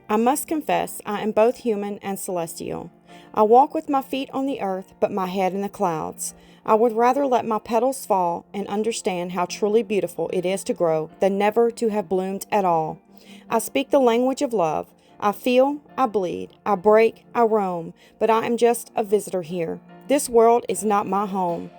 I must confess I am both human and celestial. I walk with my feet on the earth, but my head in the clouds. I would rather let my petals fall and understand how truly beautiful it is to grow than never to have bloomed at all. I speak the language of love. I feel, I bleed, I break, I roam, but I am just a visitor here. This world is not my home.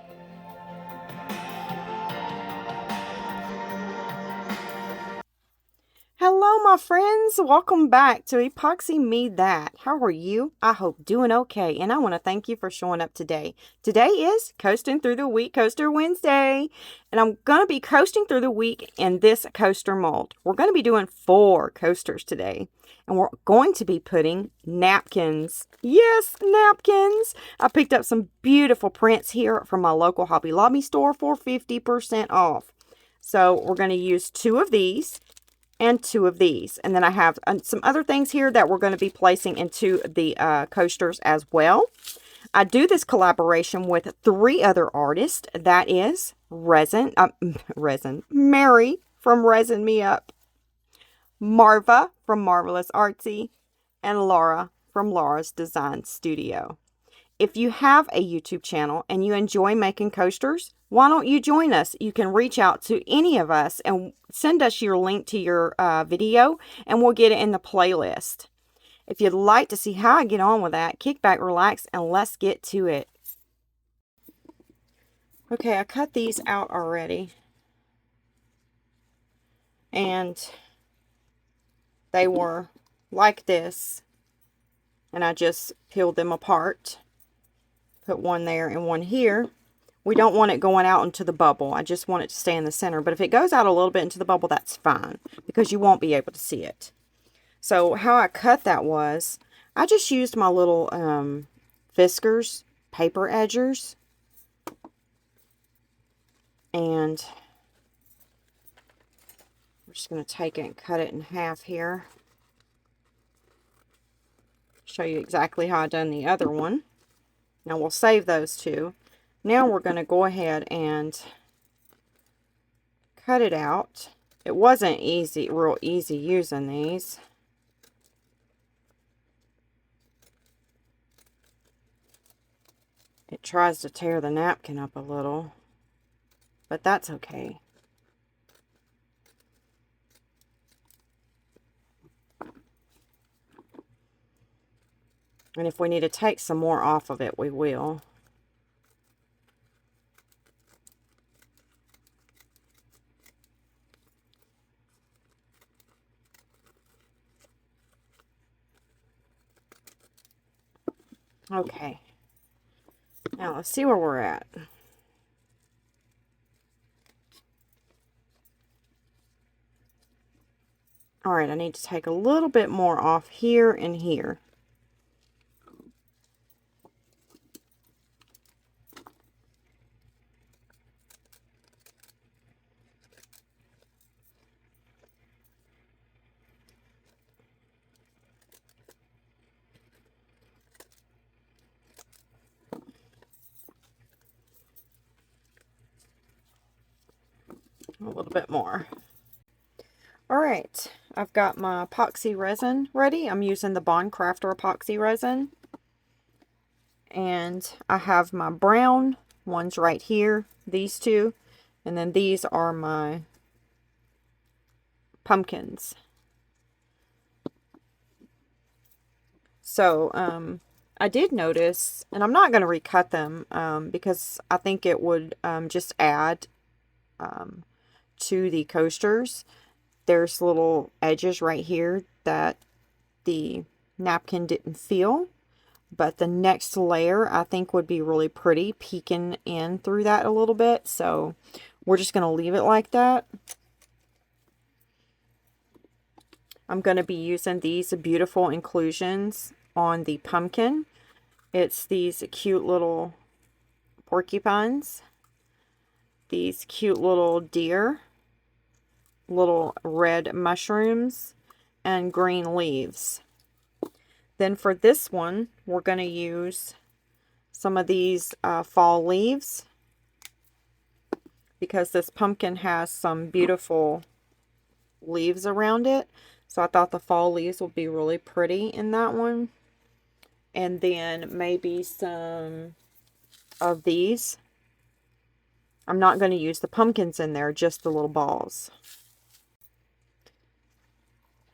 Hello, my friends. Welcome back to Epoxy Me That. How are you? I hope doing okay. And I want to thank you for showing up today. Today is Coasting Through the Week Coaster Wednesday. And I'm going to be coasting through the week in this coaster mold. We're going to be doing 4 coasters today. And we're going to be putting napkins. Yes, napkins. I picked up some beautiful prints here from my local Hobby Lobby store for 50% off. So we're going to use 2 of these and 2 of these. And then I have some other things here that we're going to be placing into the coasters as well. I do this collaboration with 3 other artists. That is Resin, Mary from Resin Me Up, Marva from Marvelous Artsy, and Laura from Laura's Design Studio. If you have a YouTube channel and you enjoy making coasters, why don't you join us? You can reach out to any of us and send us your link to your video, and we'll get it in the playlist. If you'd like to see how I get on with that, kick back, relax, and let's get to it. Okay, I cut these out already. And they were like this. And I just peeled them apart. Put one there and one here. We don't want it going out into the bubble. I just want it to stay in the center. But if it goes out a little bit into the bubble, that's fine, because you won't be able to see it. So how I cut that was, I just used my little Fiskars paper edgers. And we're just going to take it and cut it in half here. Show you exactly how I done the other one. Now we'll save those 2. Now we're going to go ahead and cut it out. It wasn't real easy using these. It tries to tear the napkin up a little, but that's okay. And if we need to take some more off of it, we will. Okay. Now let's see where we're at. Alright, I need to take a little bit more off here and here. A little bit more. Alright, I've got my epoxy resin ready. I'm using the Bond Crafter epoxy resin. And I have my brown ones right here, these 2. And then these are my pumpkins. So, I did notice, and I'm not going to recut them because I think it would just add to the coasters. There's little edges right here that the napkin didn't feel, but the next layer I think would be really pretty peeking in through that a little bit. So we're just going to leave it like that. I'm going to be using these beautiful inclusions on the pumpkin. It's these cute little porcupines, these cute little deer, little red mushrooms, and green leaves. Then for this one, we're going to use some of these fall leaves, because this pumpkin has some beautiful leaves around it. So I thought the fall leaves would be really pretty in that one. And then maybe some of these. I'm not going to use the pumpkins in there, just the little balls.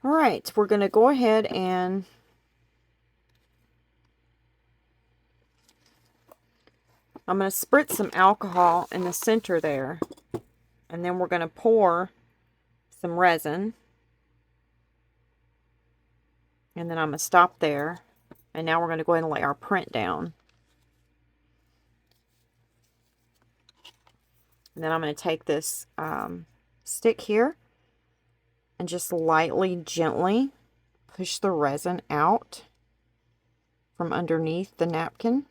Alright, we're going to go ahead and I'm going to spritz some alcohol in the center there. And then we're going to pour some resin. And then I'm going to stop there. And now we're going to go ahead and lay our print down. And then I'm going to take this stick here and just lightly, gently push the resin out from underneath the napkin.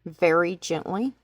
Very gently.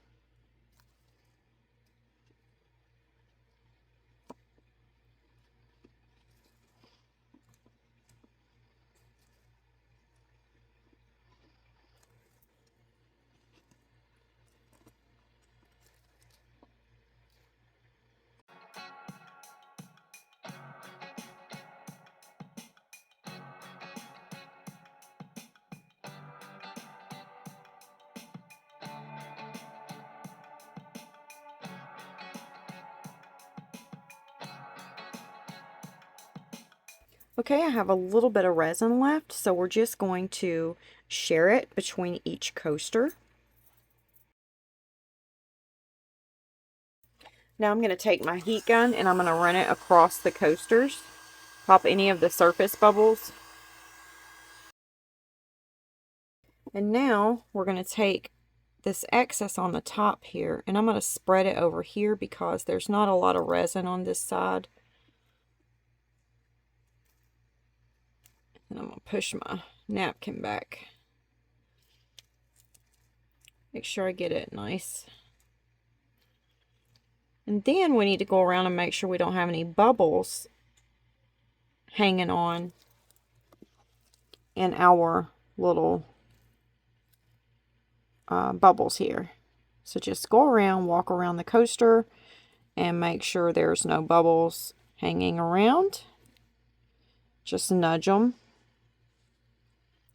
Okay, I have a little bit of resin left, so we're just going to share it between each coaster. Now I'm going to take my heat gun and I'm going to run it across the coasters. Pop any of the surface bubbles. And now we're going to take this excess on the top here and I'm going to spread it over here because there's not a lot of resin on this side. And I'm going to push my napkin back. Make sure I get it nice. And then we need to go around and make sure we don't have any bubbles hanging on in our little bubbles here. So just go around, walk around the coaster and make sure there's no bubbles hanging around. Just nudge them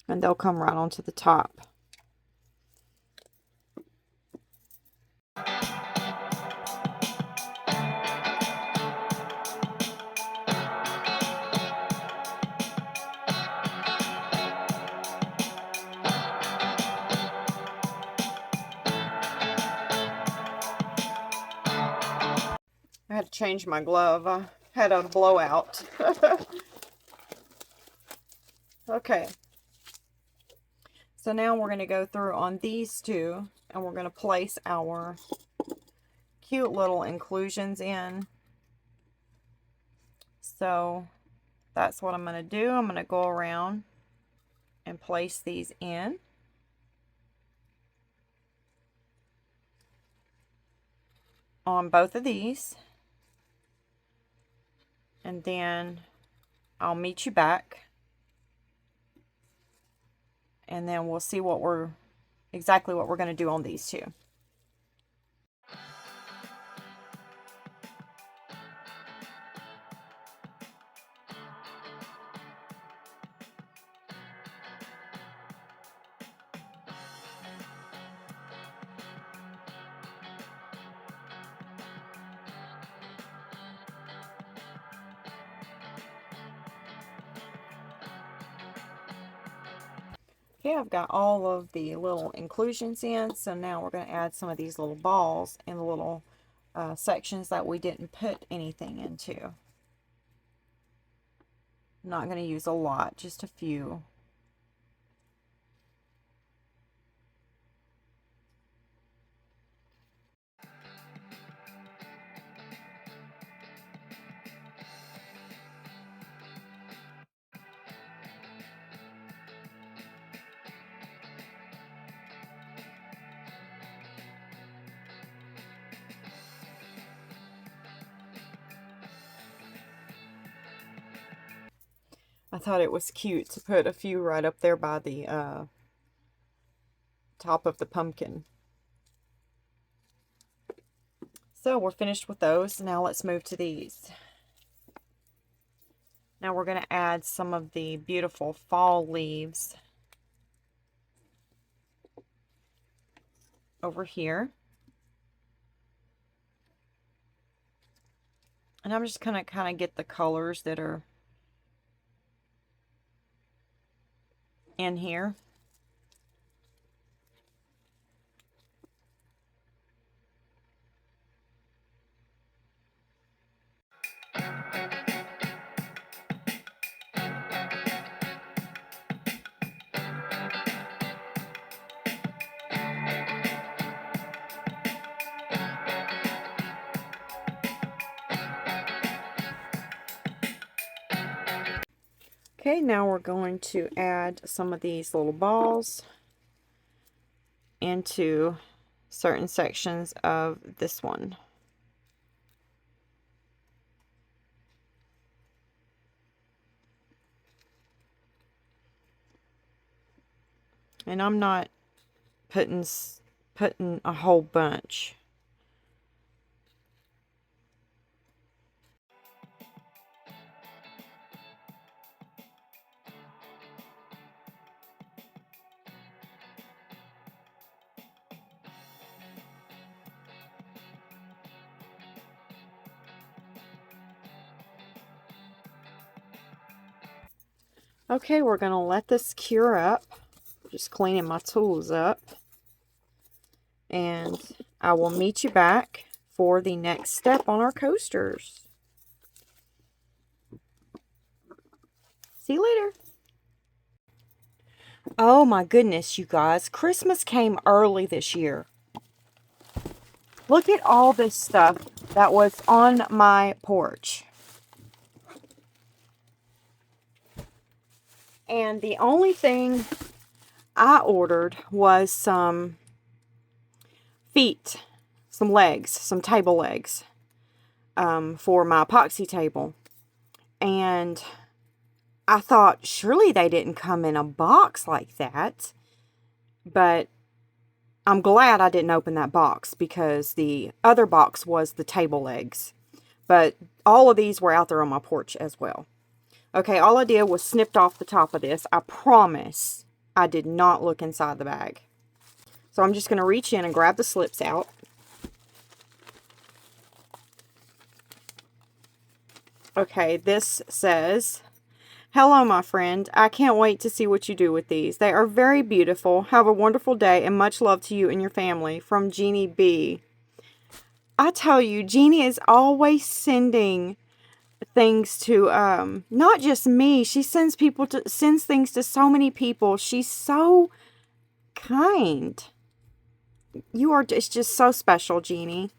and they'll come right onto the top. I had to change my glove. I had a blowout. Okay. So now we're going to go through on these two and we're going to place our cute little inclusions in. So that's what I'm going to do. I'm going to go around and place these in. On both of these. And then I'll meet you back. And then we'll see exactly what we're going to do on these two. Okay, I've got all of the little inclusions in, so now we're going to add some of these little balls in the little sections that we didn't put anything into. I'm not going to use a lot, just a few. I thought it was cute to put a few right up there by the top of the pumpkin. So we're finished with those. Now let's move to these. Now we're going to add some of the beautiful fall leaves over here. And I'm just going to kind of get the colors that are in here. Okay, now we're going to add some of these little balls into certain sections of this one. And I'm not putting a whole bunch. Okay, we're going to let this cure up. Just cleaning my tools up. And I will meet you back for the next step on our coasters. See you later. Oh my goodness, you guys. Christmas came early this year. Look at all this stuff that was on my porch. And the only thing I ordered was some feet, some legs, some table legs for my epoxy table. And I thought surely they didn't come in a box like that. But I'm glad I didn't open that box because the other box was the table legs. But all of these were out there on my porch as well. Okay, all I did was snipped off the top of this. I promise I did not look inside the bag. So I'm just going to reach in and grab the slips out. Okay, this says, "Hello, my friend. I can't wait to see what you do with these. They are very beautiful. Have a wonderful day and much love to you and your family. From Jeannie B." I tell you, Jeannie is always sending things to not just me. She sends things to so many people. She's so kind. It's just so special, Jeannie.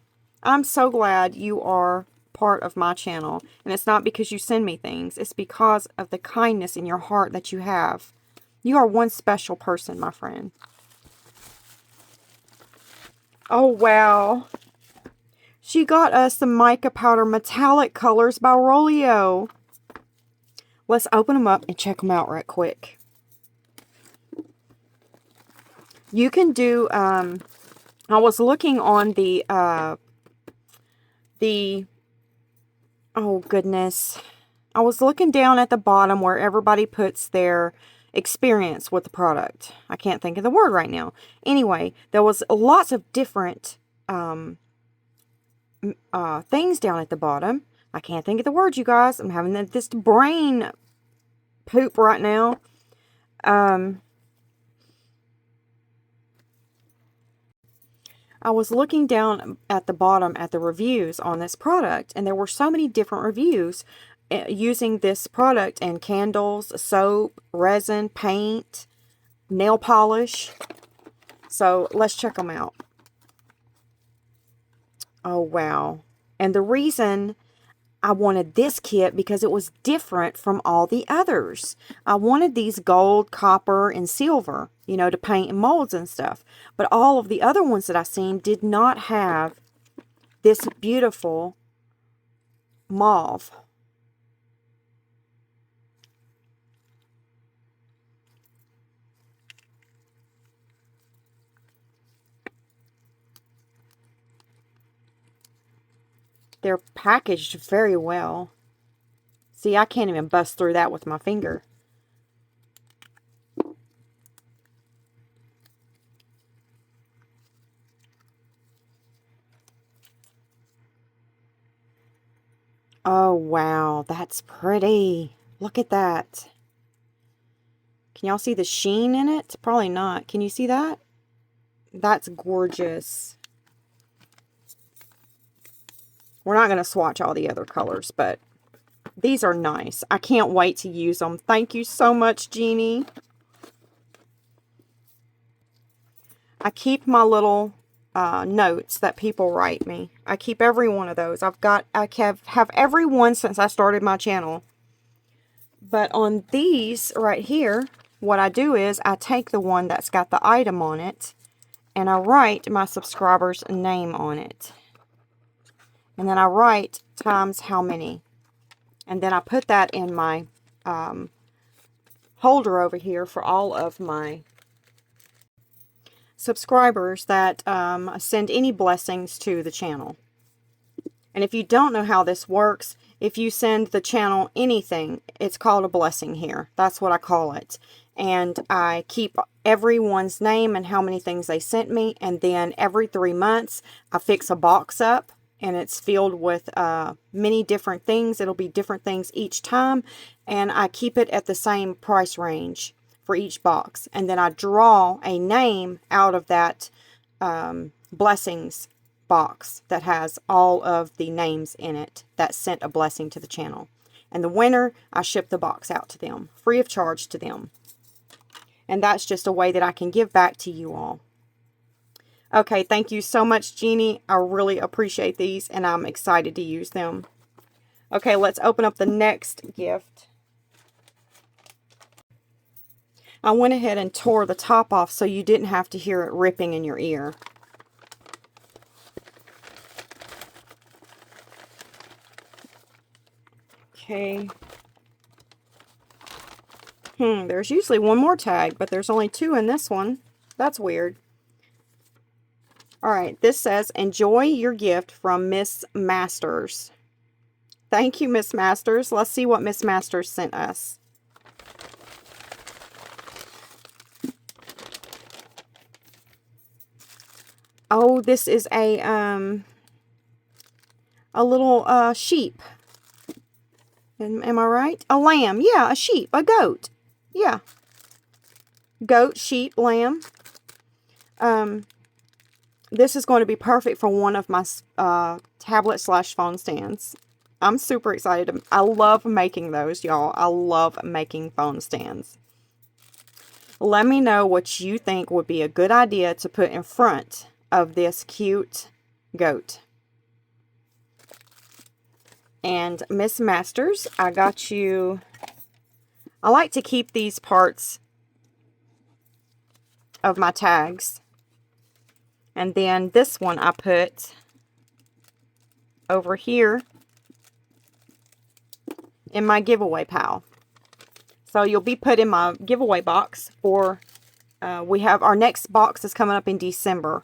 I'm so glad you are part of my channel. And it's not because you send me things. It's because of the kindness in your heart that you have. You are one special person, my friend. Oh, wow. She got us the mica powder metallic colors by Rolio. Let's open them up and check them out right quick. You can do, I was looking on oh goodness. I was looking down at the bottom where everybody puts their experience with the product. I can't think of the word right now. Anyway, there was lots of different things down at the bottom. I can't think of the word, you guys. I'm having this brain poop right now. I was looking down at the bottom at the reviews on this product, and there were so many different reviews using this product and candles, soap, resin, paint, nail polish. So let's check them out. Oh, wow. And the reason I wanted this kit because it was different from all the others. I wanted these gold, copper, and silver, you know, to paint and molds and stuff. But all of the other ones that I seen did not have this beautiful mauve. They're packaged very well. See, I can't even bust through that with my finger. Oh, wow. That's pretty. Look at that. Can y'all see the sheen in it? Probably not. Can you see that? That's gorgeous. We're not going to swatch all the other colors, but these are nice. I can't wait to use them. Thank you so much, Jeannie. I keep my little notes that people write me. I keep every one of those. I have every one since I started my channel. But on these right here, what I do is I take the one that's got the item on it and I write my subscriber's name on it. And then I write times how many. And then I put that in my holder over here for all of my subscribers that send any blessings to the channel. And if you don't know how this works, if you send the channel anything, it's called a blessing here. That's what I call it. And I keep everyone's name and how many things they sent me. And then every 3 months, I fix a box up. And it's filled with many different things. It'll be different things each time. And I keep it at the same price range for each box. And then I draw a name out of that blessings box that has all of the names in it that sent a blessing to the channel. And the winner, I ship the box out to them, free of charge to them. And that's just a way that I can give back to you all. Okay, thank you so much, Jeannie. I really appreciate these, and I'm excited to use them. Okay, let's open up the next gift. I went ahead and tore the top off so you didn't have to hear it ripping in your ear. Okay. There's usually one more tag, but there's only 2 in this one. That's weird. Alright, this says, enjoy your gift from Miss Masters. Thank you, Miss Masters. Let's see what Miss Masters sent us. Oh, this is a little sheep. Am I right? A lamb. Yeah, a sheep. A goat. Yeah. Goat, sheep, lamb. This is going to be perfect for one of my tablet/phone stands. I'm super excited. I love making those, y'all. I love making phone stands. Let me know what you think would be a good idea to put in front of this cute goat. And Miss Masters, I got you. I like to keep these parts of my tags. And then this one I put over here in my giveaway pile. So you'll be put in my giveaway box for, we have our next box is coming up in December.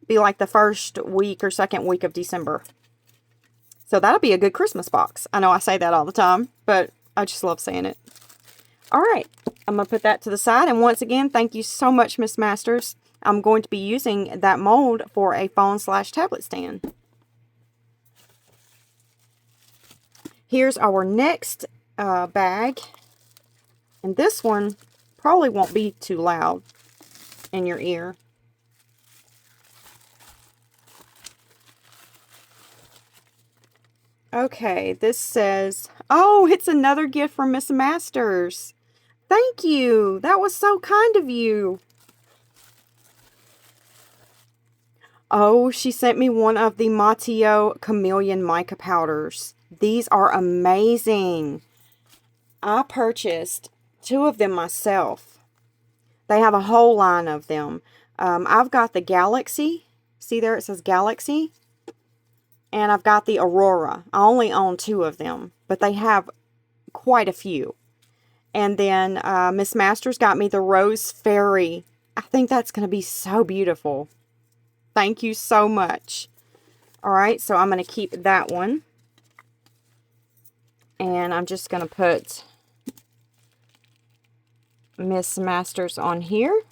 Be like the first week or second week of December. So that'll be a good Christmas box. I know I say that all the time, but I just love saying it. All right, I'm going to put that to the side. And once again, thank you so much, Miss Masters. I'm going to be using that mold for a phone/tablet stand. Here's our next bag. And this one probably won't be too loud in your ear. Okay, this says, oh, it's another gift from Miss Masters. Thank you. That was so kind of you. Oh, she sent me one of the Mateo Chameleon mica powders. These are amazing. I purchased 2 of them myself. They have a whole line of them. I've got the Galaxy. See there it says Galaxy. And I've got the Aurora. I only own 2 of them, but they have quite a few. And then Miss Masters got me the Rose Fairy. I think that's going to be so beautiful. Thank you so much. Alright, so I'm going to keep that one. And I'm just going to put Miss Masters on here.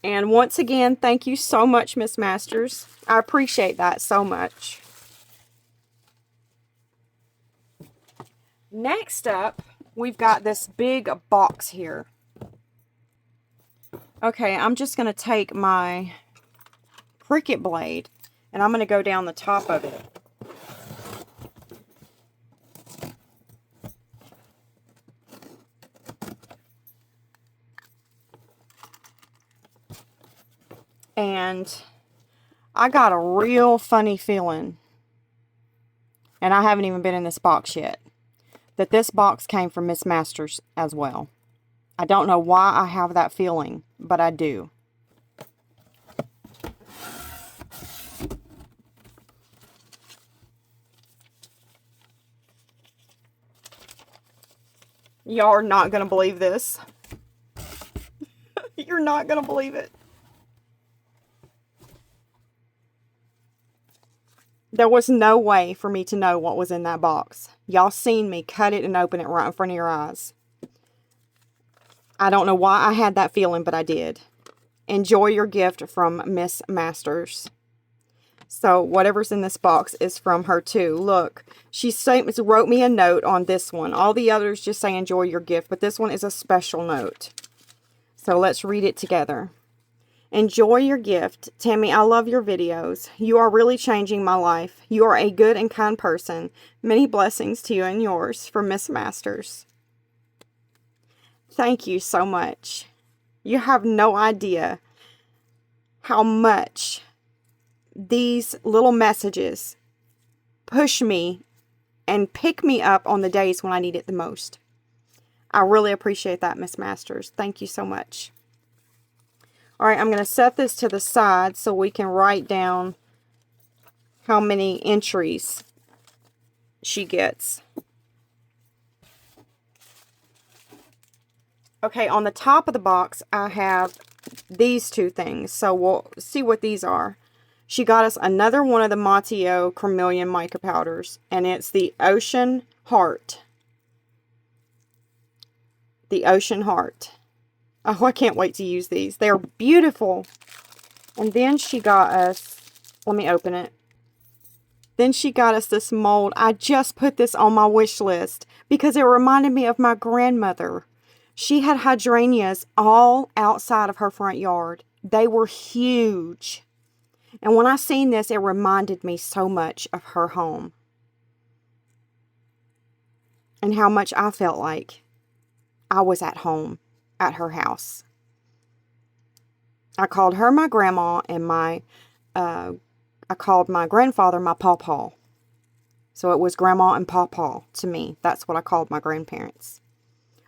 And once again, thank you so much, Miss Masters. I appreciate that so much. Next up, we've got this big box here. Okay, I'm just going to take my Cricut blade and I'm going to go down the top of it. And I got a real funny feeling, and I haven't even been in this box yet, that this box came from Miss Masters as well. I don't know why I have that feeling, but I do. Y'all are not going to believe this. You're not going to believe it. There was no way for me to know what was in that box. Y'all seen me cut it and open it right in front of your eyes. I don't know why I had that feeling, but I did. Enjoy your gift from Miss Masters. So whatever's in this box is from her too. Look, she wrote me a note on this one. All the others just say enjoy your gift, but this one is a special note. So let's read it together. Enjoy your gift. Tammy, I love your videos. You are really changing my life. You are a good and kind person. Many blessings to you and yours, from Miss Masters. Thank you so much. You have no idea how much these little messages push me and pick me up on the days when I need it the most. I really appreciate that, Miss Masters. Thank you so much. All right, I'm going to set this to the side so we can write down how many entries she gets. Okay, on the top of the box, I have these two things. So we'll see what these are. She got us another one of the Mateo Chameleon mica powders, and it's the Ocean Heart. The Ocean Heart. Oh, I can't wait to use these. They're beautiful. And then she got us, let me open it. Then she got us this mold. I just put this on my wish list because it reminded me of my grandmother. She had hydrangeas all outside of her front yard. They were huge. And when I seen this, it reminded me so much of her home. And how much I felt like I was at home at her house. I called her my grandma, and I called my grandfather my pawpaw. So it was grandma and pawpaw to me. That's what I called my grandparents.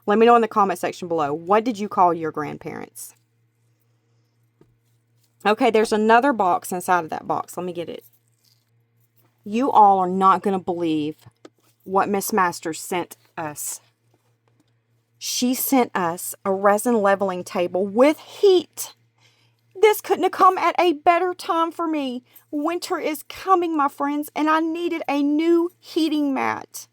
Let me know in the comment section below. What did you call your grandparents? Okay, there's another box inside of that box. Let me get it. You all are not going to believe what Miss Masters sent us. She sent us a resin leveling table with heat. This couldn't have come at a better time for me. Winter is coming, my friends, and I needed a new heating mat.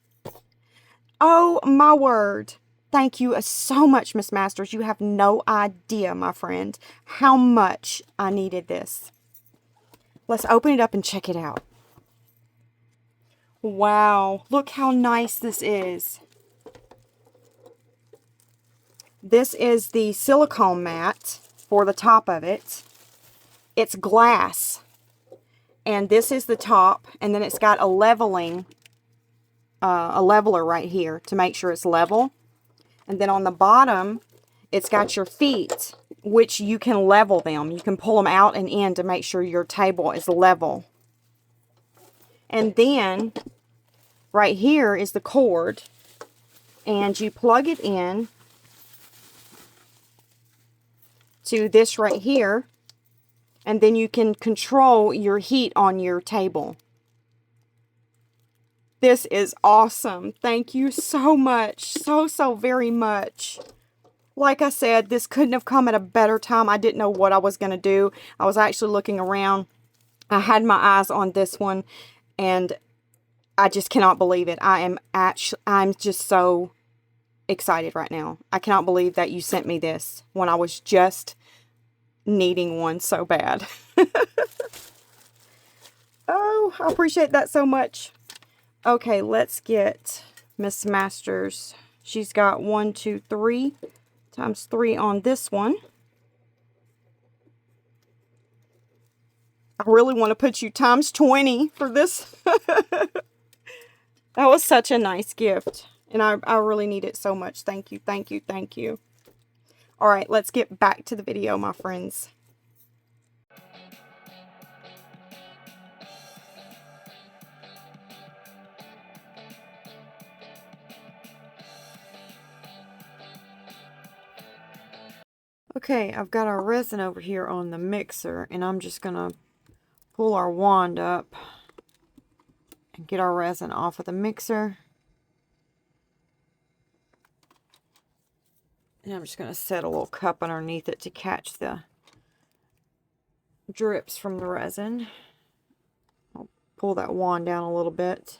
Oh, my word. Thank you so much, Miss Masters. You have no idea, my friend, how much I needed this. Let's open it up and check it out. Wow, look how nice this is. This is the silicone mat for the top of it. It's glass. And this is the top, and then it's got a leveler right here to make sure it's level. And then on the bottom, it's got your feet, which you can level them. You can pull them out and in to make sure your table is level. And then right here is the cord, and you plug it in to this right here, and then you can control your heat on your table. This is awesome. Thank you so much. So very much. Like I said, this couldn't have come at a better time. I didn't know what I was going to do. I was actually looking around. I had my eyes on this one, and I just cannot believe it. I'm just so excited right now. I cannot believe that you sent me this when I was just needing one so bad. Oh, I appreciate that so much. Okay, let's get Miss Masters. She's got 1, 2, 3 times 3 on this one. I really want to put you times 20 for this. That was such a nice gift. And I really need it so much. Thank you, thank you, thank you. All right, let's get back to the video, my friends. Okay, I've got our resin over here on the mixer, and I'm just going to pull our wand up and get our resin off of the mixer. And I'm just going to set a little cup underneath it to catch the drips from the resin. I'll pull that wand down a little bit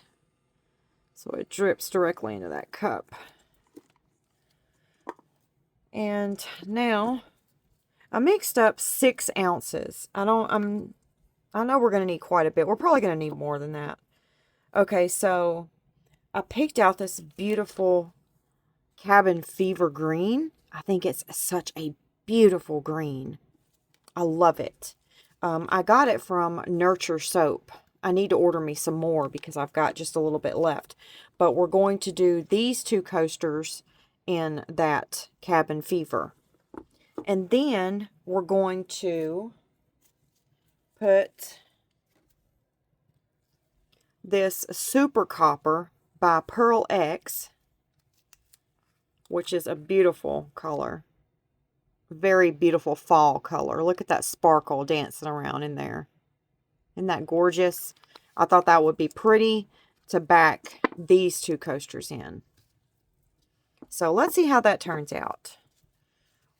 so it drips directly into that cup. And now I mixed up 6 ounces. I know we're going to need quite a bit. We're probably going to need more than that. Okay, so I picked out this beautiful cabin fever green. I think it's such a beautiful green. I love it. I got it from Nurture Soap. I need to order me some more because I've got just a little bit left. But we're going to do these 2 coasters in that cabin fever. And then we're going to put this Super Copper by Pearl X, which is a beautiful color. Very beautiful fall color. Look at that sparkle dancing around in there. Isn't that gorgeous? I thought that would be pretty to back these 2 coasters in. So let's see how that turns out.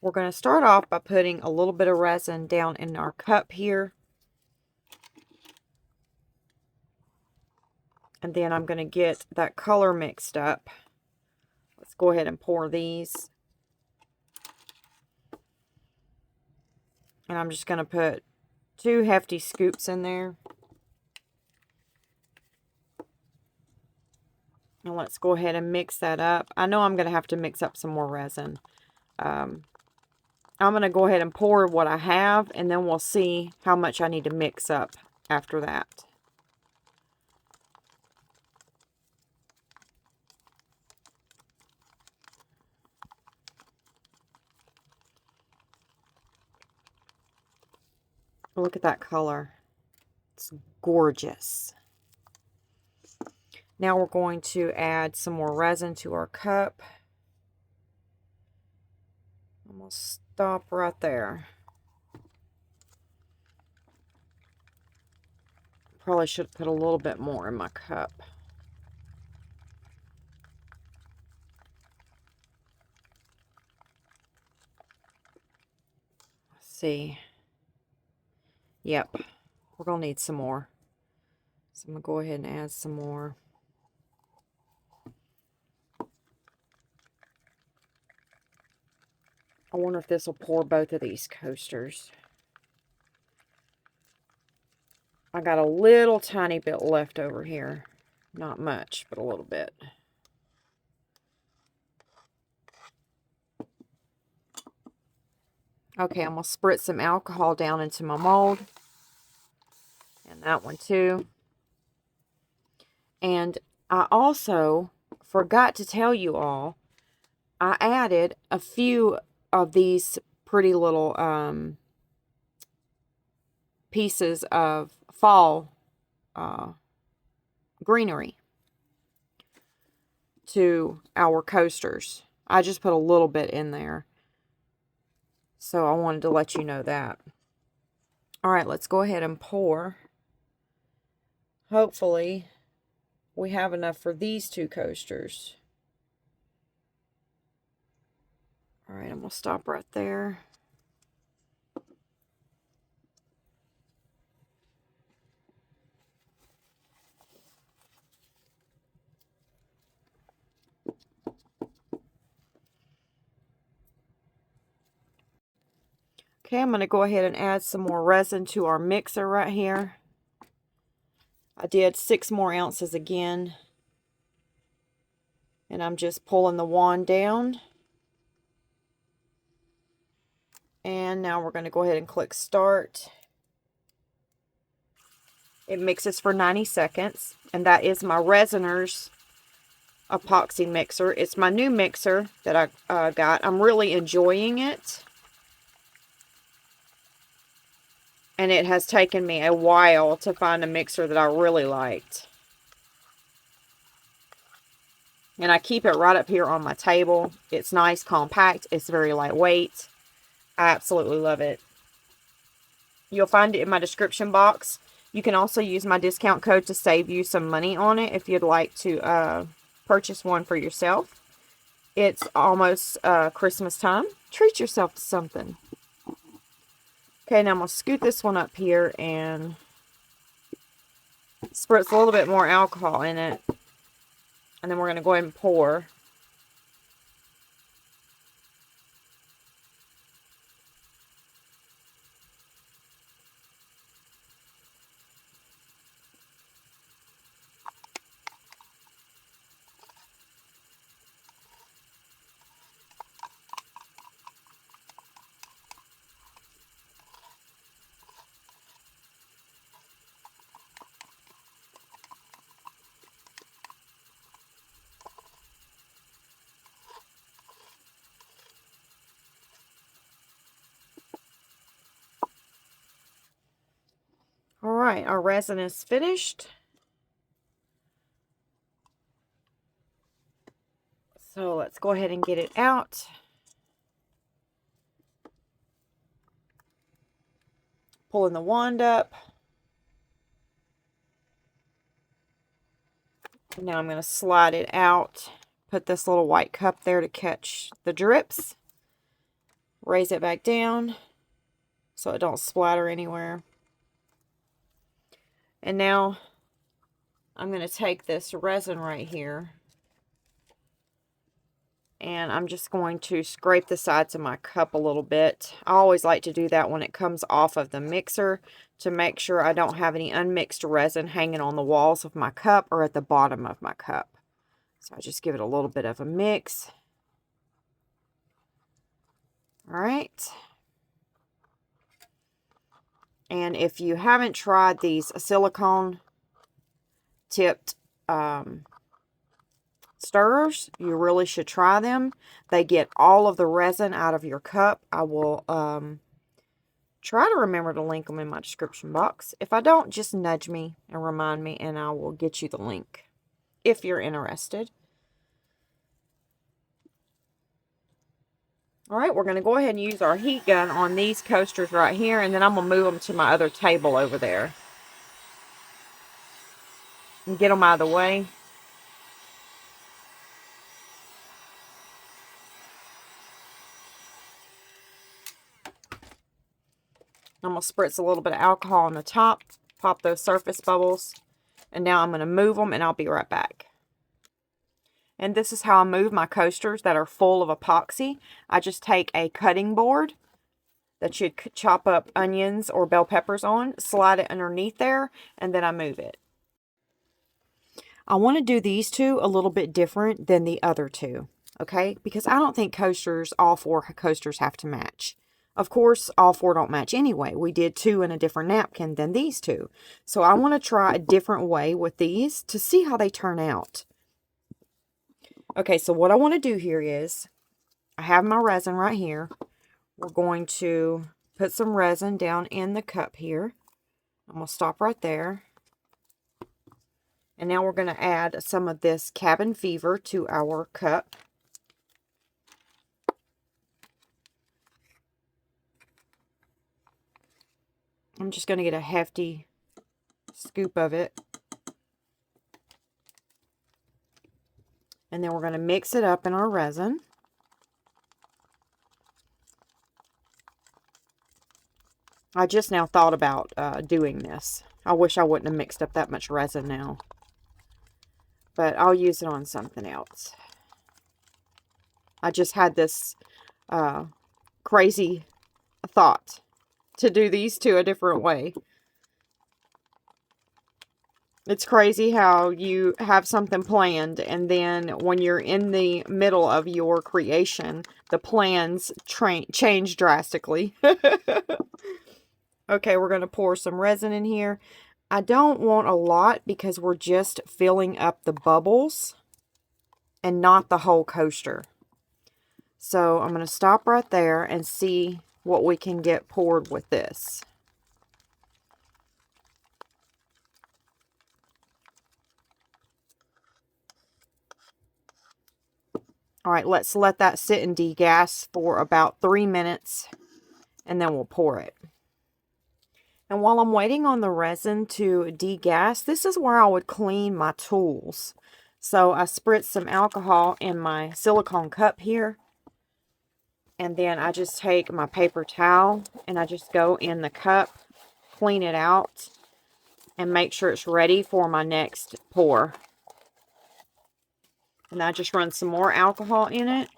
We're going to start off by putting a little bit of resin down in our cup here. And then I'm going to get that color mixed up. Let's go ahead and pour these. And I'm just going to put 2 hefty scoops in there. And let's go ahead and mix that up. I know I'm going to have to mix up some more resin. I'm going to go ahead and pour what I have, and then we'll see how much I need to mix up after that. Look at that color. It's gorgeous. Now we're going to add some more resin to our cup. I'm going to stop right there. Probably should put a little bit more in my cup. Let's see. Yep, we're going to need some more. So I'm going to go ahead and add some more. I wonder if this will pour both of these coasters. I got a little tiny bit left over here. Not much, but a little bit. Okay, I'm going to spritz some alcohol down into my mold. And that one too. And I also forgot to tell you all, I added a few of these pretty little pieces of fall greenery to our coasters. I just put a little bit in there. So I wanted to let you know that. All right, let's go ahead and pour. Hopefully, we have enough for these 2 coasters. All right, I'm going to stop right there. Okay, I'm going to go ahead and add some more resin to our mixer right here. I did 6 more ounces again. And I'm just pulling the wand down. And now we're going to go ahead and click start. It mixes for 90 seconds. And that is my Resiner's epoxy mixer. It's my new mixer that I got. I'm really enjoying it. And it has taken me a while to find a mixer that I really liked. And I keep it right up here on my table. It's nice, compact. It's very lightweight. I absolutely love it. You'll find it in my description box. You can also use my discount code to save you some money on it if you'd like to purchase one for yourself. It's almost Christmas time. Treat yourself to something. Okay, now I'm going to scoot this one up here and spritz a little bit more alcohol in it. And then we're going to go ahead and pour. Alright, our resin is finished. So let's go ahead and get it out. Pulling the wand up. And now I'm going to slide it out. Put this little white cup there to catch the drips. Raise it back down so it don't splatter anywhere. And now I'm going to take this resin right here and I'm just going to scrape the sides of my cup a little bit. I always like to do that when it comes off of the mixer to make sure I don't have any unmixed resin hanging on the walls of my cup or at the bottom of my cup. So I just give it a little bit of a mix. All right. And if you haven't tried these silicone tipped stirrers, you really should try them. They get all of the resin out of your cup. I will try to remember to link them in my description box. If I don't, just nudge me and remind me and I will get you the link if you're interested. Alright, we're going to go ahead and use our heat gun on these coasters right here, and then I'm going to move them to my other table over there. And get them out of the way. I'm going to spritz a little bit of alcohol on the top, pop those surface bubbles, and now I'm going to move them and I'll be right back. And this is how I move my coasters that are full of epoxy. I just take a cutting board that you'd chop up onions or bell peppers on, slide it underneath there, and then I move it. I want to do these two a little bit different than the other two, okay? Because I don't think coasters, all 4 coasters have to match. Of course, all 4 don't match anyway. We did 2 in a different napkin than these 2. So I want to try a different way with these to see how they turn out. Okay, so what I want to do here is, I have my resin right here. We're going to put some resin down in the cup here. I'm going to stop right there. And now we're going to add some of this Cabin Fever to our cup. I'm just going to get a hefty scoop of it. And then we're going to mix it up in our resin. I just now thought about doing this. I wish I wouldn't have mixed up that much resin now. But I'll use it on something else. I just had this crazy thought to do these two a different way. It's crazy how you have something planned, and then when you're in the middle of your creation, the plans change drastically. Okay, we're going to pour some resin in here. I don't want a lot because we're just filling up the bubbles and not the whole coaster. So I'm going to stop right there and see what we can get poured with this. All right, let's let that sit and degas for about 3 minutes, and then we'll pour it. And while I'm waiting on the resin to degas, this is where I would clean my tools. So I spritz some alcohol in my silicone cup here. And then I just take my paper towel and I just go in the cup, clean it out, and make sure it's ready for my next pour. And I just run some more alcohol in it.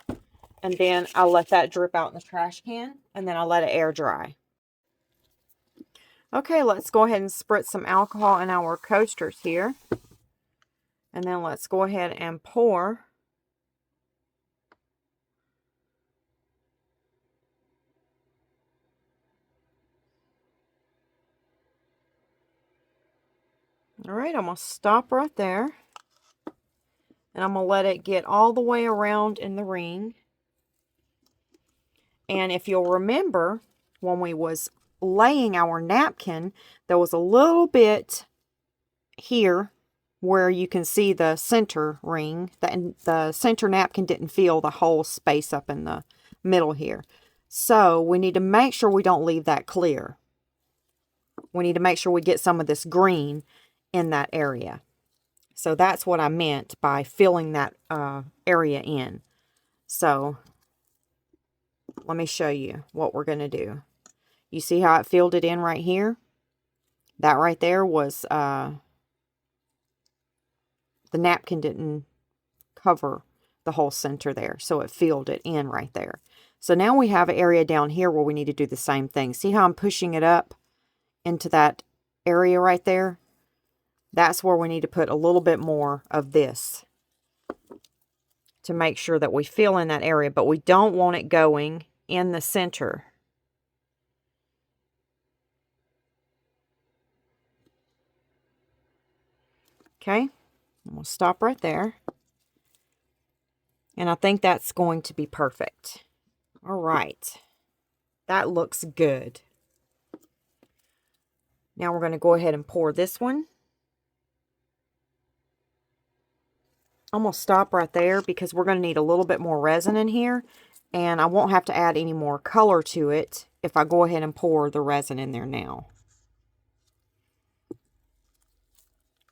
And then I let that drip out in the trash can. And then I let it air dry. Okay, let's go ahead and spritz some alcohol in our coasters here. And then let's go ahead and pour. All right, I'm going to stop right there. And I'm going to let it get all the way around in the ring. And if you'll remember, when we was laying our napkin, there was a little bit here where you can see the center ring. The center napkin didn't fill the whole space up in the middle here. So we need to make sure we don't leave that clear. We need to make sure we get some of this green in that area. So that's what I meant by filling that area in. So let me show you what we're going to do. You see how it filled it in right here? That right there was, the napkin didn't cover the whole center there. So it filled it in right there. So now we have an area down here where we need to do the same thing. See how I'm pushing it up into that area right there? That's where we need to put a little bit more of this to make sure that we fill in that area, but we don't want it going in the center. Okay, I'm going to stop right there. And I think that's going to be perfect. All right, that looks good. Now we're going to go ahead and pour this one. I'm going to stop right there because we're going to need a little bit more resin in here. And I won't have to add any more color to it if I go ahead and pour the resin in there now.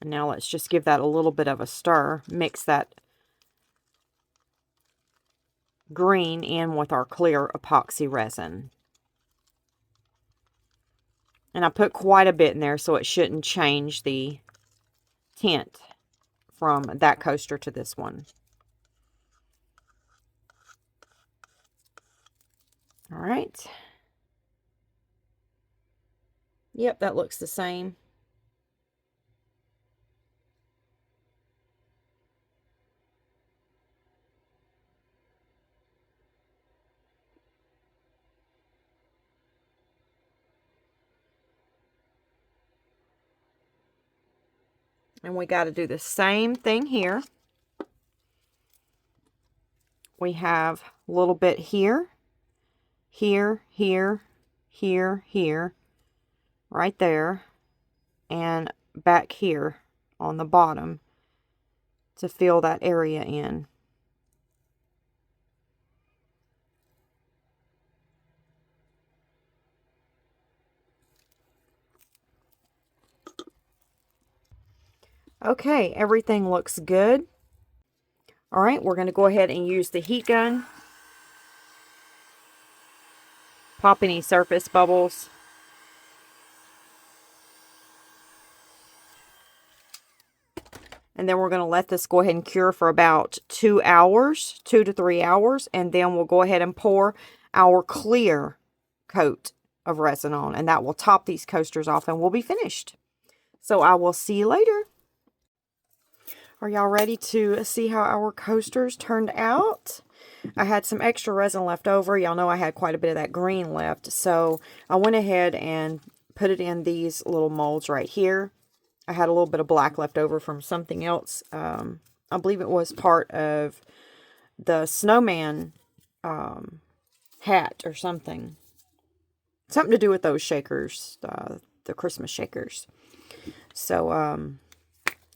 And now let's just give that a little bit of a stir. Mix that green in with our clear epoxy resin. And I put quite a bit in there, so it shouldn't change the tint from that coaster to this one. All right. Yep, that looks the same. And we got to do the same thing here. We have a little bit here, here, here, here, here, right there, and back here on the bottom to fill that area in. Okay, everything looks good. All right, we're going to go ahead and use the heat gun. Pop any surface bubbles And then we're going to let this go ahead and cure for about 2 hours, 2 to 3 hours. And then we'll go ahead and pour our clear coat of resin on. And that will top these coasters off and we'll be finished. So I will see you later. Are y'all ready to see how our coasters turned out? I had some extra resin left over. Y'all know I had quite a bit of that green left. So I went ahead and put it in these little molds right here. I had a little bit of black left over from something else. I believe it was part of the snowman hat or something. Something to do with those shakers, the Christmas shakers. So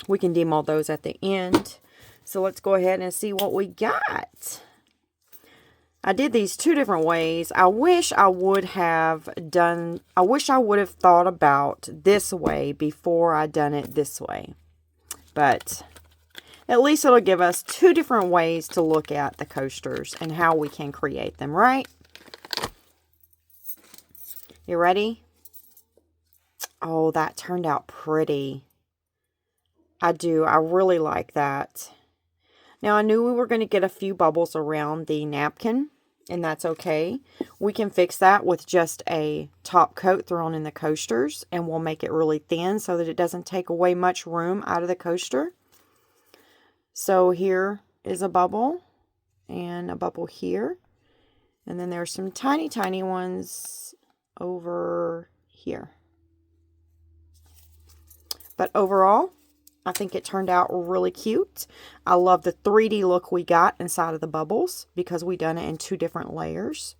we can demold those at the end. So let's go ahead and see what we got. I did these 2 different ways. I wish I would have thought about this way before I done it this way. But at least it'll give us 2 different ways to look at the coasters and how we can create them, right? You ready? Oh, that turned out pretty. I do. I really like that. Now, I knew we were going to get a few bubbles around the napkin, and that's okay. We can fix that with just a top coat thrown in the coasters, and we'll make it really thin so that it doesn't take away much room out of the coaster. So here is a bubble, and a bubble here. And then there's some tiny, tiny ones over here. But overall, I think it turned out really cute. I love the 3D look we got inside of the bubbles because we done it in 2 different layers.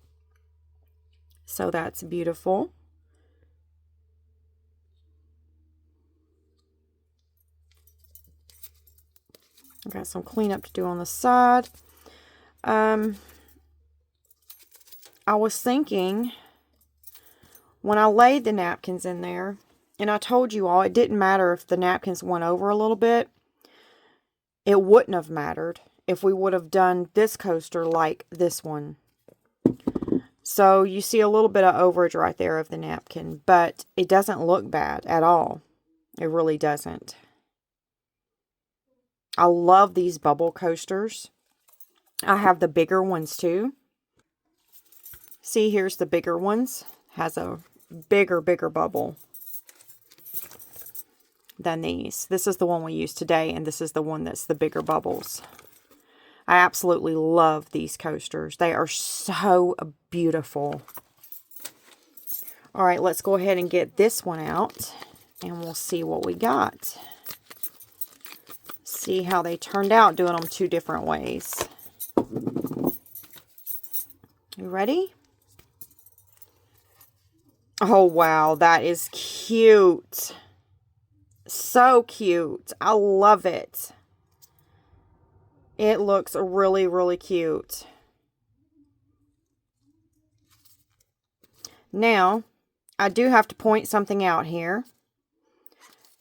So that's beautiful. I got some cleanup to do on the side. I was thinking when I laid the napkins in there, and I told you all, it didn't matter if the napkins went over a little bit. It wouldn't have mattered if we would have done this coaster like this one. So you see a little bit of overage right there of the napkin, but it doesn't look bad at all. It really doesn't. I love these bubble coasters. I have the bigger ones too. See, here's the bigger ones. Has a bigger bubble than these. This is the one we used today, and this is the one that's the bigger bubbles. I absolutely love these coasters. They are so beautiful. All right, let's go ahead and get this one out, and we'll see what we got. See how they turned out doing them 2 different ways. You ready? Oh, wow, that is cute. So cute. I love it. It looks really, really cute. Now, I do have to point something out here.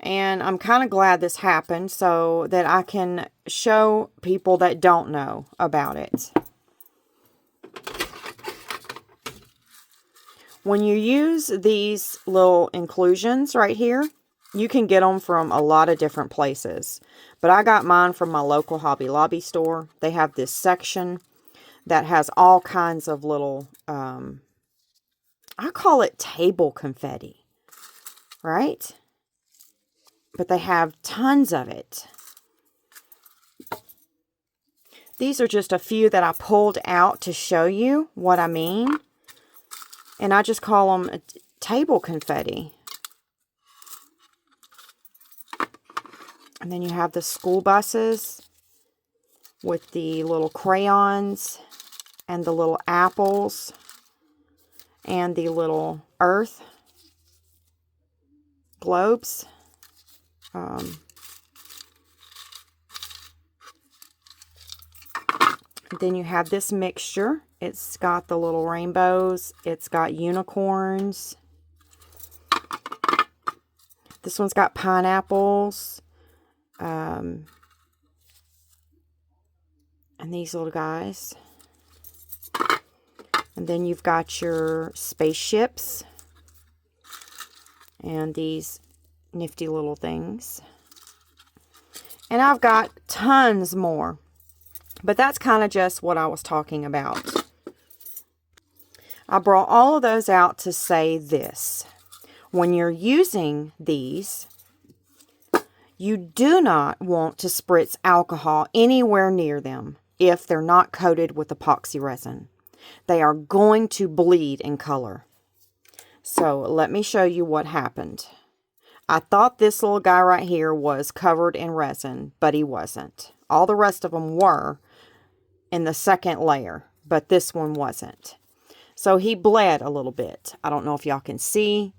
And I'm kind of glad this happened so that I can show people that don't know about it. When you use these little inclusions right here, you can get them from a lot of different places. But I got mine from my local Hobby Lobby store. They have this section that has all kinds of little, I call it table confetti, right? But they have tons of it. These are just a few that I pulled out to show you what I mean. And I just call them table confetti. And then you have the school buses with the little crayons and the little apples and the little earth globes. Then you have this mixture. It's got the little rainbows. It's got unicorns. This one's got pineapples. And these little guys. And then you've got your spaceships. And these nifty little things. And I've got tons more. But that's kind of just what I was talking about. I brought all of those out to say this. When you're using these, you do not want to spritz alcohol anywhere near them if they're not coated with epoxy resin. They are going to bleed in color. So let me show you what happened. I thought this little guy right here was covered in resin, but he wasn't. All the rest of them were in the second layer, but this one wasn't. So he bled a little bit. I don't know if y'all can see,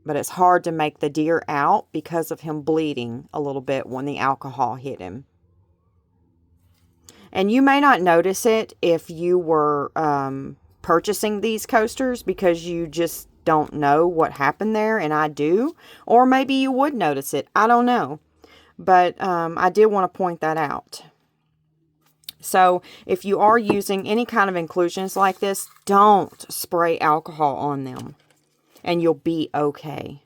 but it's hard to make the deer out because of him bleeding a little bit when the alcohol hit him. And you may not notice it if you were purchasing these coasters because you just don't know what happened there, and I do. Or maybe you would notice it. I don't know. But I did want to point that out. So if you are using any kind of inclusions like this, don't spray alcohol on them. And you'll be okay.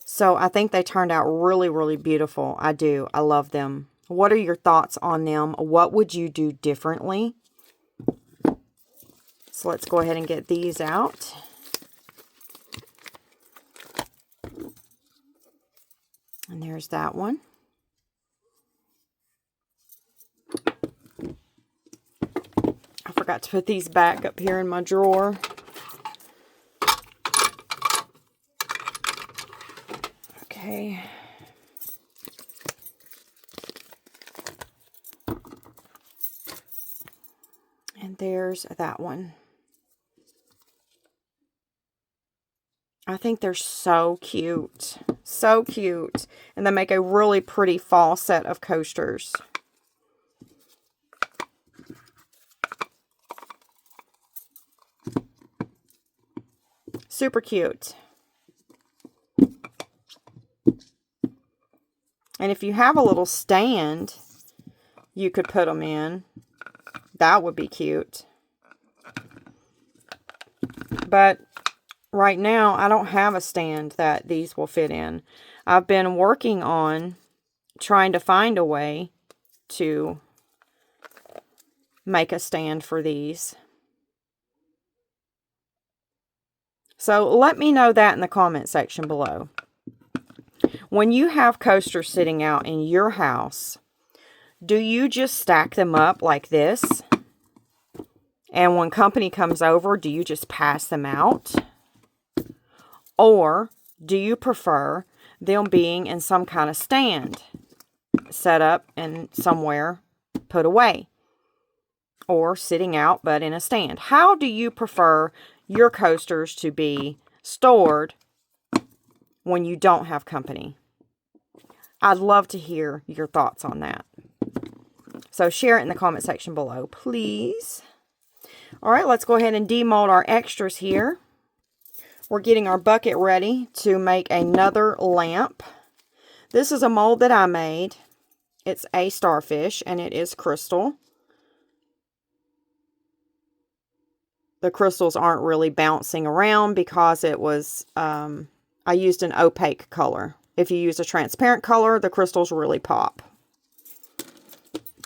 So I think they turned out really, really beautiful. I do. I love them. What are your thoughts on them? What would you do differently? So let's go ahead and get these out. And there's that one. I forgot to put these back up here in my drawer. Okay. And there's that one. I think they're so cute. So cute. And they make a really pretty fall set of coasters. Super cute. And if you have a little stand, you could put them in. That would be cute. But right now, I don't have a stand that these will fit in. I've been working on trying to find a way to make a stand for these. So let me know that in the comment section below. When you have coasters sitting out in your house, do you just stack them up like this? And when company comes over, do you just pass them out? Or do you prefer them being in some kind of stand, set up and somewhere put away? Or sitting out but in a stand? How do you prefer your coasters to be stored when you don't have company? I'd love to hear your thoughts on that. So share it in the comment section below, please. All right, let's go ahead and demold our extras here. We're getting our bucket ready to make another lamp. This is a mold that I made. It's a starfish, and it is crystal. The crystals aren't really bouncing around because it was, I used an opaque color. If you use a transparent color, the crystals really pop.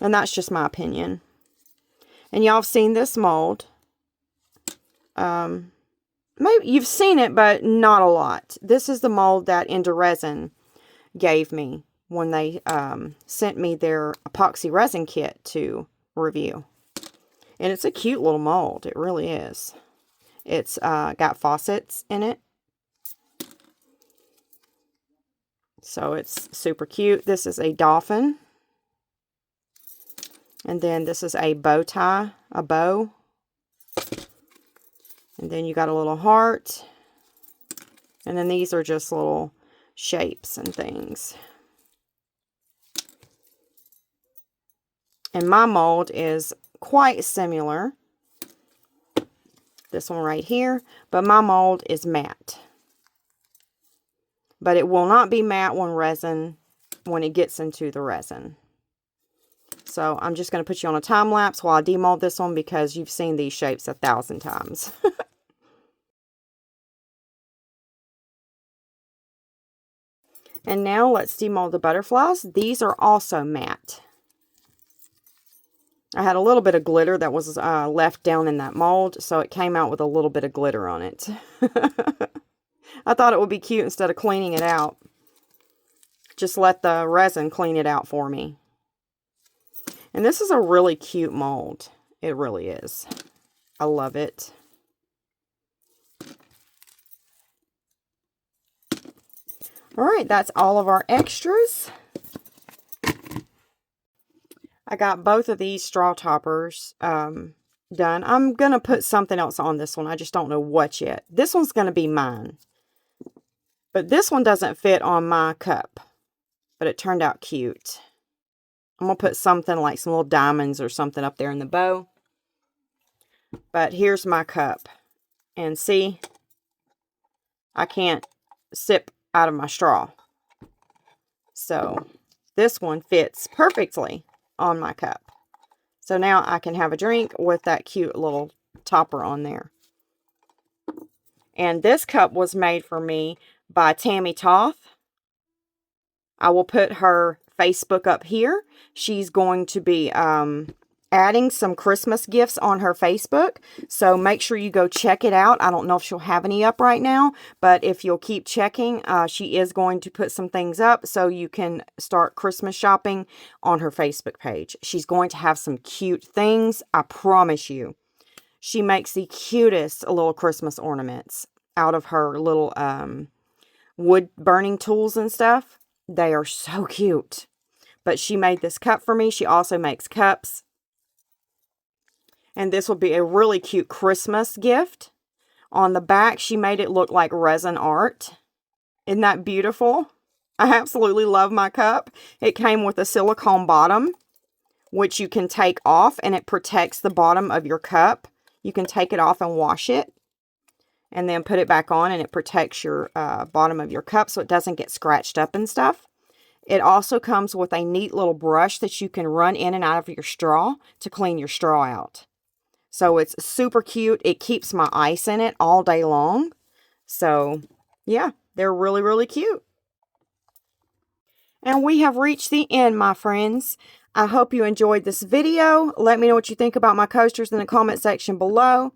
And that's just my opinion. And y'all have seen this mold. Maybe you've seen it, but not a lot. This is the mold that Intoresin gave me when they sent me their epoxy resin kit to review. And it's a cute little mold. It really is. It's got faucets in it. So it's super cute. This is a dolphin. And then this is a bow tie, a bow. And then you got a little heart. And then these are just little shapes and things. And my mold is quite similar. This one right here. But my mold is matte. But it will not be matte when it gets into the resin. So I'm just going to put you on a time lapse while I demold this one because you've seen these shapes 1,000 times. And now let's demold the butterflies. These are also matte. I had a little bit of glitter that was left down in that mold, so it came out with a little bit of glitter on it. I thought it would be cute instead of cleaning it out. Just let the resin clean it out for me. And this is a really cute mold. It really is. I love it. Alright, that's all of our extras. I got both of these straw toppers done. I'm going to put something else on this one. I just don't know what yet. This one's going to be mine. But this one doesn't fit on my cup. But it turned out cute. I'm going to put something like some little diamonds or something up there in the bow. But here's my cup. And see, I can't sip out of my straw. So this one fits perfectly on my cup. So now I can have a drink with that cute little topper on there. And this cup was made for me by Tammy Toth. I will put her Facebook up here. She's going to be adding some Christmas gifts on her Facebook. So make sure you go check it out. I don't know if she'll have any up right now, but if you'll keep checking, she is going to put some things up so you can start Christmas shopping on her Facebook page. She's going to have some cute things, I promise you. She makes the cutest little Christmas ornaments out of her little wood burning tools and stuff. They are so cute. But she made this cup for me. She also makes cups. And this will be a really cute Christmas gift. On the back, she made it look like resin art. Isn't that beautiful? I absolutely love my cup. It came with a silicone bottom, which you can take off, and it protects the bottom of your cup. You can take it off and wash it, and then put it back on, and it protects your bottom of your cup so it doesn't get scratched up and stuff. It also comes with a neat little brush that you can run in and out of your straw to clean your straw out. So it's super cute. It keeps my ice in it all day long. So yeah, they're really, really cute. And we have reached the end, my friends. I hope you enjoyed this video. Let me know what you think about my coasters in the comment section below.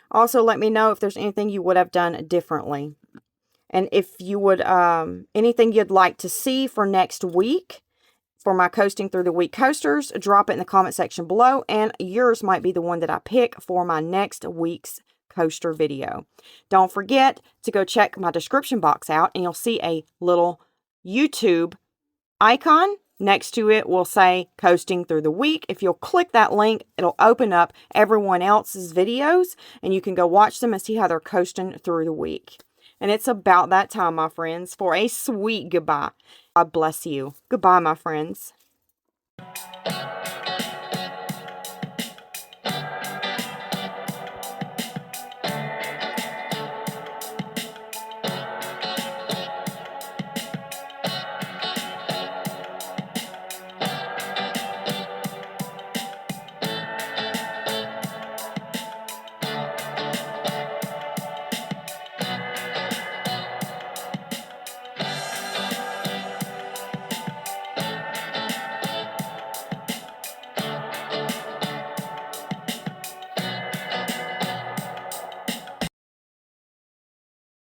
Also, let me know if there's anything you would have done differently. And if you would, anything you'd like to see for next week, for my coasting through the week coasters, drop it in the comment section below, and yours might be the one that I pick for my next week's coaster video. Don't forget to go check my description box out, and you'll see a little YouTube icon. Next to it will say coasting through the week. If you'll click that link, it'll open up everyone else's videos, and you can go watch them and see how they're coasting through the week. And it's about that time, my friends, for a sweet goodbye. God bless you. Goodbye, my friends.